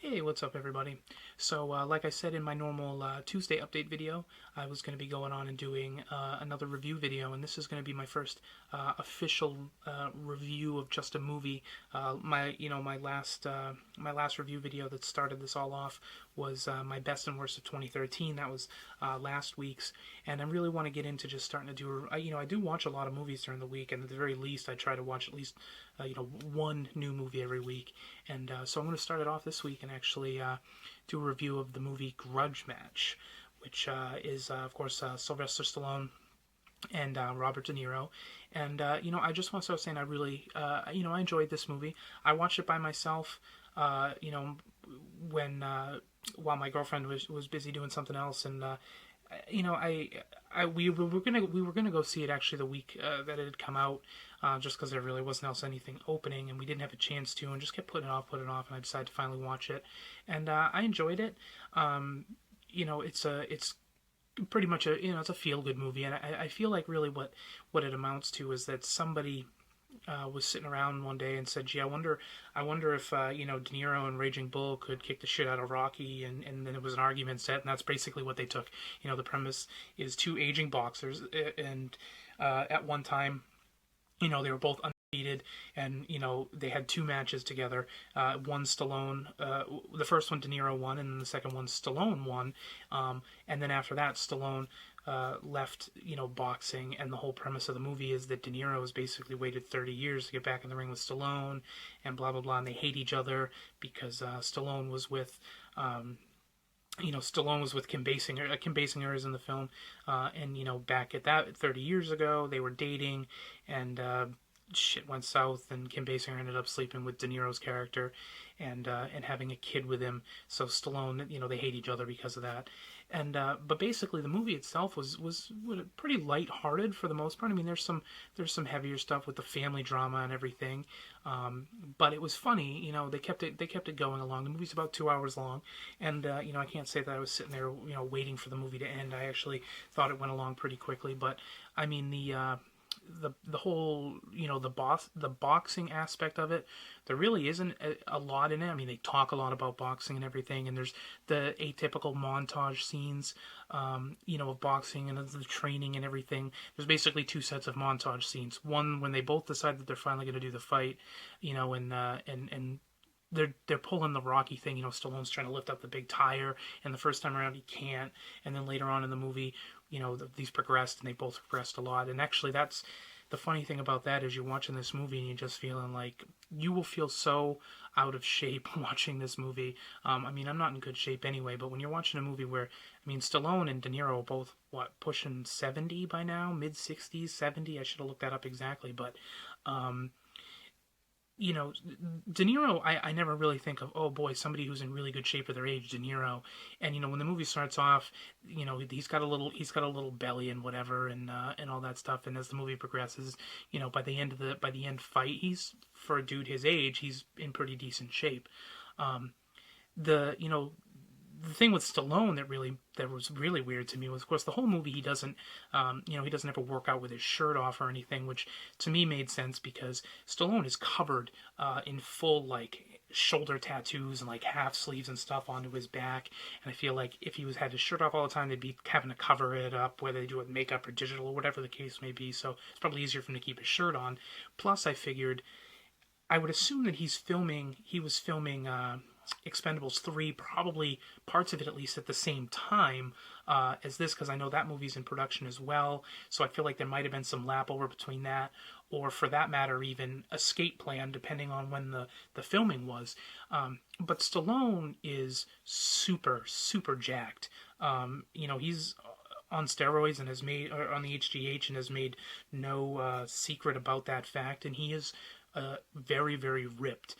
Hey, what's up, everybody? So, like I said in my normal Tuesday update video, I was going to be going on and doing another review video, and this is going to be my first official review of just a movie. My last review video that started this all off was my best and worst of 2013. That was last week's, and I really want to get into just starting to do. I do watch a lot of movies during the week, and at the very least, I try to watch at least one new movie every week. And so I'm going to start it off this week and actually do a review of the movie Grudge Match, which is, of course, Sylvester Stallone and Robert De Niro. And, I just want to start saying I really, I enjoyed this movie. I watched it by myself, when, while my girlfriend was busy doing something else. And, we were gonna go see it actually the week that it had come out, just because there really wasn't anything opening, and we didn't have a chance to, and just kept putting it off, and I decided to finally watch it, and I enjoyed it. It's pretty much it's a feel good movie, and I feel like really what it amounts to is that somebody was sitting around one day and said, "Gee, I wonder if De Niro and Raging Bull could kick the shit out of Rocky," and then it was an argument set, and that's basically what they took. The premise is two aging boxers, and at one time, they were both undefeated, and they had two matches together. One Stallone, the first one De Niro won, and then the second one Stallone won. And then after that, Stallone left, boxing, and the whole premise of the movie is that De Niro has basically waited 30 years to get back in the ring with Stallone, and blah blah blah, and they hate each other because Stallone was with. Stallone was with Kim Basinger. Kim Basinger is in the film, and back at that 30 years ago, they were dating, and shit went south, and Kim Basinger ended up sleeping with De Niro's character, and having a kid with him. So Stallone, they hate each other because of that. And but basically, the movie itself was pretty lighthearted for the most part. I mean, there's some heavier stuff with the family drama and everything, but it was funny. They kept it going along. The movie's about 2 hours long, and I can't say that I was sitting there, waiting for the movie to end. I actually thought it went along pretty quickly. But I mean, the whole the boxing aspect of it, there really isn't a lot in it. I mean, they talk a lot about boxing and everything, and there's the atypical montage scenes of boxing and of the training and everything. There's basically two sets of montage scenes, one when they both decide that they're finally going to do the fight, and they're pulling the Rocky thing. Stallone's trying to lift up the big tire, and the first time around he can't. And then later on in the movie, these progressed, and they both progressed a lot. And actually, that's the funny thing about that is you're watching this movie and you're just feeling like you will feel so out of shape watching this movie. I mean, I'm not in good shape anyway, but when you're watching a movie where, I mean, Stallone and De Niro are both, pushing 70 by now? Mid-60s, 70? I should have looked that up exactly, but De Niro, I never really think of, oh boy, somebody who's in really good shape for their age, De Niro. And when the movie starts off, he's got a little belly and whatever, and all that stuff. And as the movie progresses, by the end fight, he's, for a dude his age, he's in pretty decent shape. The the thing with Stallone that was really weird to me was, of course, the whole movie he doesn't ever work out with his shirt off or anything, which to me made sense because Stallone is covered in full shoulder tattoos and half sleeves and stuff onto his back, and I feel like if he had his shirt off all the time, they'd be having to cover it up, whether they do it with makeup or digital or whatever the case may be. So it's probably easier for him to keep his shirt on. Plus, I would assume that he was filming Expendables 3, probably parts of it at least at the same time as this, because I know that movie's in production as well, so I feel like there might have been some lap over between that, or for that matter even escape plan, depending on when the filming was. But Stallone is super, super jacked. He's on steroids and or on the HGH, and has made no secret about that fact, and he is very, very ripped.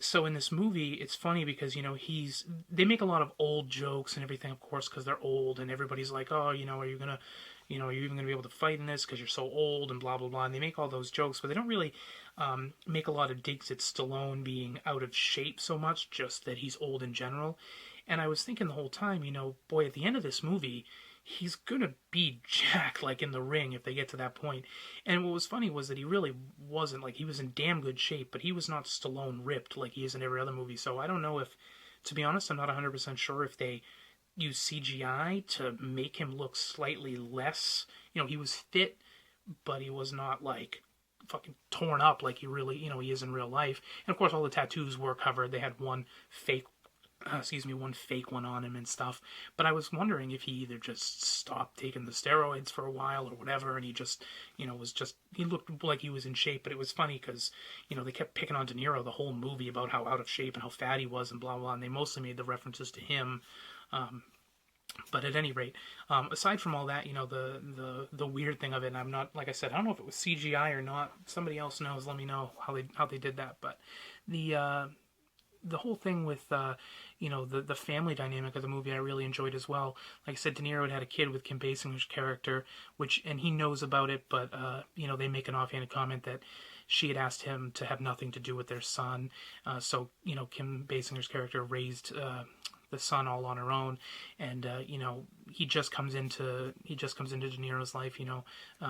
So in this movie, it's funny because, they make a lot of old jokes and everything, of course, because they're old, and everybody's like, oh, are you are you even going to be able to fight in this because you're so old, and blah, blah, blah. And they make all those jokes, but they don't really make a lot of digs at Stallone being out of shape so much, just that he's old in general. And I was thinking the whole time, boy, at the end of this movie, he's gonna be Jack in the ring if they get to that point. And what was funny was that he really wasn't, he was in damn good shape, but he was not Stallone ripped like he is in every other movie. So I don't know if To be honest, I'm not 100% sure if they use CGI to make him look slightly less. He was fit, but he was not like fucking torn up like he really, he is in real life. And of course, all the tattoos were covered. They had one fake one fake one on him and stuff. But I was wondering if he either just stopped taking the steroids for a while or whatever, and he just, he looked like he was in shape. But it was funny because, they kept picking on DeNiro the whole movie about how out of shape and how fat he was and blah, blah, and they mostly made the references to him. But at any rate, aside from all that, the weird thing of it, and I'm not, like I said, I don't know if it was CGI or not. Somebody else knows. Let me know how they did that. But the whole thing with the family dynamic of the movie I really enjoyed as well. Like I said, De Niro had a kid with Kim Basinger's character, and he knows about it, but they make an offhanded comment that she had asked him to have nothing to do with their son. So Kim Basinger's character raised the son all on her own, and he just comes into De Niro's life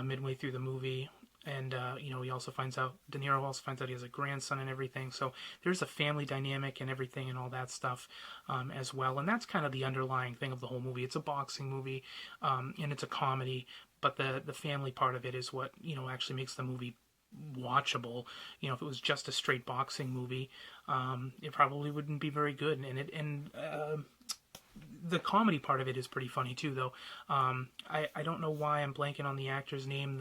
midway through the movie. And, he also finds out, De Niro also finds out he has a grandson and everything. So there's a family dynamic and everything and all that stuff as well. And that's kind of the underlying thing of the whole movie. It's a boxing movie and it's a comedy, but the family part of it is what, actually makes the movie watchable. If it was just a straight boxing movie, it probably wouldn't be very good. And the comedy part of it is pretty funny too, though. I don't know why I'm blanking on the actor's name.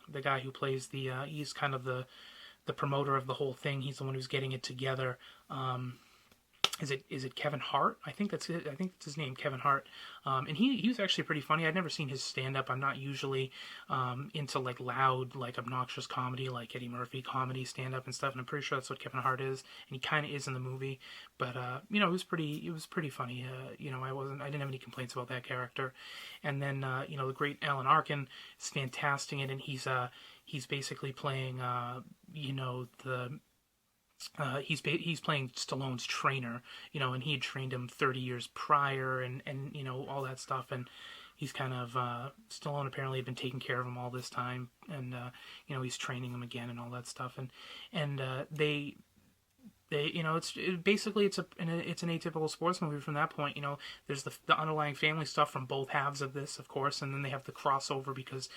The guy who plays he's kind of the promoter of the whole thing. He's the one who's getting it together. Is it Kevin Hart? I think that's it. I think that's his name, Kevin Hart. And he was actually pretty funny. I'd never seen his stand-up. I'm not usually into like loud, like obnoxious comedy, like Eddie Murphy comedy stand-up and stuff. And I'm pretty sure that's what Kevin Hart is, and he kind of is in the movie. But it was pretty funny. I didn't have any complaints about that character. And then the great Alan Arkin is fantastic in it, and he's basically playing he's playing Stallone's trainer, and he had trained him 30 years prior, and all that stuff, and he's kind of Stallone apparently had been taking care of him all this time, and he's training him again and all that stuff, and they basically it's an atypical sports movie from that point. There's the underlying family stuff from both halves of this, of course, and then they have the crossover because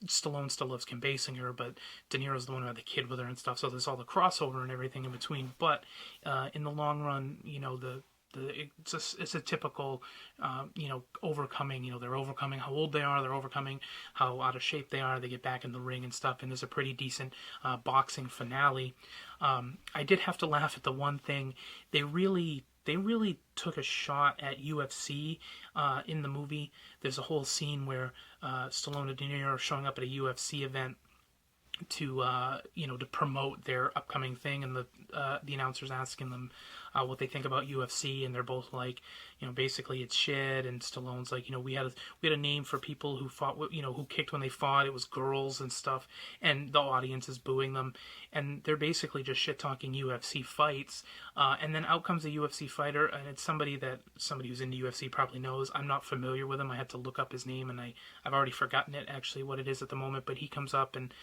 Stallone still loves Kim Basinger, but De Niro's the one who had the kid with her and stuff, so there's all the crossover and everything in between. But in the long run, it's a typical, overcoming. They're overcoming how old they are. They're overcoming how out of shape they are. They get back in the ring and stuff. And there's a pretty decent boxing finale. I did have to laugh at the one thing. They really took a shot at UFC in the movie. There's a whole scene where Stallone and De Niro are showing up at a UFC event to promote their upcoming thing, and the announcers asking them what they think about UFC, and they're both like, basically it's shit, and Stallone's like, we had a name for people who fought, who kicked when they fought, it was girls and stuff, and the audience is booing them, and they're basically just shit talking UFC fights, and then out comes a UFC fighter, and it's somebody who's into UFC probably knows. I'm not familiar with him. I had to look up his name, and I've already forgotten it actually what it is at the moment, but he comes up and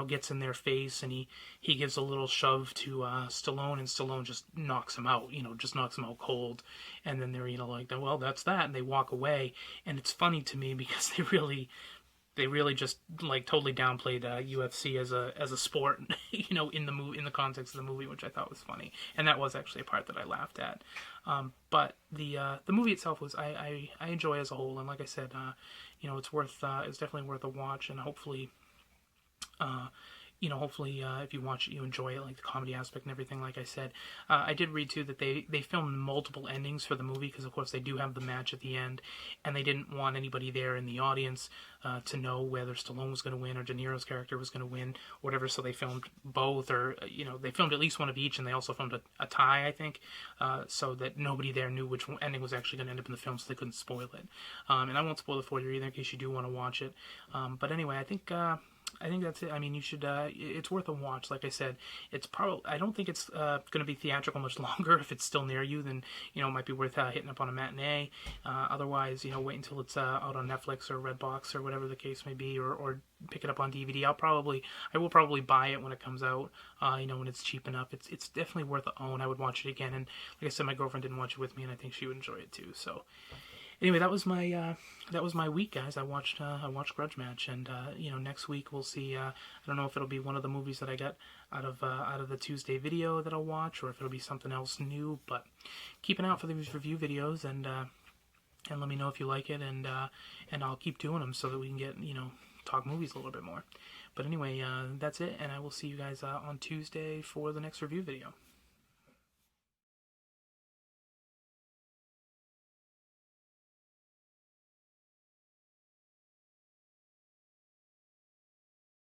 gets in their face, and he gives a little shove to Stallone, and Stallone just knocks him out, just knocks him out cold, and then they're like, well, that's that, and they walk away. And it's funny to me because they really just like totally downplayed UFC as a sport, in the context of the movie, which I thought was funny, and that was actually a part that I laughed at. But the movie itself was I enjoy as a whole, and like I said, it's definitely worth a watch, and hopefully if you watch it, you enjoy it, like the comedy aspect and everything, like I said. I did read, too, that they filmed multiple endings for the movie, because, of course, they do have the match at the end, and they didn't want anybody there in the audience to know whether Stallone was going to win or De Niro's character was going to win, or whatever, so they filmed both, or, they filmed at least one of each, and they also filmed a tie, I think, so that nobody there knew which ending was actually going to end up in the film, so they couldn't spoil it. And I won't spoil it for you either, in case you do want to watch it. But anyway, I think I think that's it. I mean, you should. It's worth a watch. Like I said, it's probably. I don't think it's going to be theatrical much longer. If it's still near you, then it might be worth hitting up on a matinee. Otherwise, wait until it's out on Netflix or Redbox or whatever the case may be, or pick it up on DVD. I will probably buy it when it comes out. When it's cheap enough. It's definitely worth a own. I would watch it again. And like I said, my girlfriend didn't watch it with me, and I think she would enjoy it too. So. Anyway, that was my week, guys. I watched Grudge Match, and next week we'll see. I don't know if it'll be one of the movies that I got out of the Tuesday video that I'll watch, or if it'll be something else new. But keep an eye out for these review videos, and let me know if you like it, and I'll keep doing them so that we can get talk movies a little bit more. But anyway, that's it, and I will see you guys on Tuesday for the next review video.